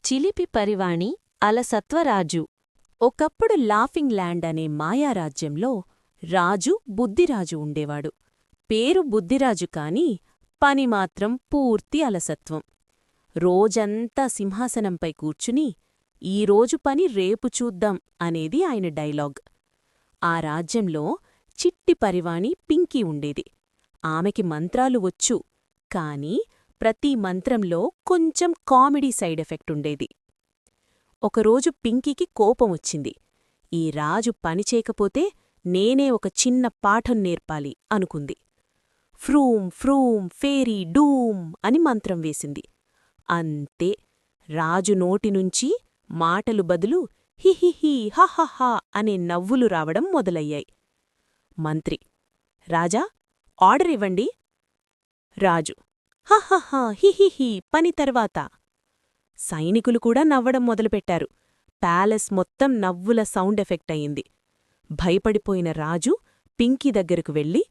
చిలిపి పరివాణి అలసత్వరాజు. ఒకప్పుడు laughing land అనే మాయారాజ్యంలో రాజు బుద్ధిరాజు ఉండేవాడు. పేరు బుద్ధిరాజు కాని పని మాత్రం పూర్తి అలసత్వం. రోజంతా సింహాసనంపై కూర్చుని ఈరోజు పని రేపు చూద్దాం అనేది ఆయన డైలాగ్. ఆ రాజ్యంలో చిట్టి పరివాణి పింకీ ఉండేది. ఆమెకి మంత్రాలు వచ్చు, కాని ప్రతి మంత్రంలో కొంచెం కామెడీ సైడ్ ఎఫెక్ట్ ఉండేది. ఒకరోజు పింకీకి కోపమొచ్చింది. ఈ రాజు పనిచేయకపోతే నేనే ఒక చిన్న పాఠం నేర్పాలి అనుకుంది. ఫ్రూం ఫ్రూం ఫేరీ డూమ్ అని మంత్రం వేసింది. అంతే, రాజు నోటినుంచి మాటలు బదులు హిహిహి హహహా అనే నవ్వులు రావడం మొదలయ్యాయి. మంత్రి: రాజా, ఆర్డర్ ఇవ్వండి. రాజు: హహహా హిహిహి పని తర్వాత. సైనికులు కూడా నవ్వడం మొదలుపెట్టారు. ప్యాలెస్ మొత్తం నవ్వుల సౌండ్ ఎఫెక్ట్ అయింది. భయపడిపోయిన రాజు పింకీ దగ్గరకు వెళ్ళి,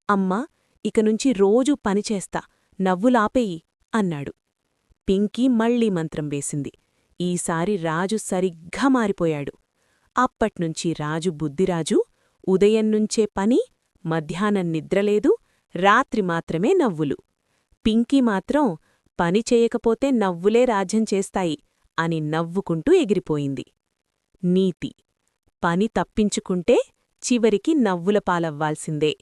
అమ్మా, ఇకనుంచి రోజూ పనిచేస్తా, నవ్వులాపేయి అన్నాడు. పింకీ మళ్లీ మంత్రం వేసింది. ఈసారి రాజు సరిగ్గా మారిపోయాడు. అప్పట్నుంచి రాజు బుద్ధిరాజు. ఉదయంనుంచే పని, మధ్యాహ్నం నిద్రలేదు, రాత్రి మాత్రమే నవ్వులు. పింకీ మాత్రం పని చేయకపోతే నవ్వులే రాజ్యం చేస్తాయి అని నవ్వుకుంటూ ఎగిరిపోయింది. నీతి: పని తప్పించుకుంటే చివరికి నవ్వుల పాలవ్వాల్సిందే.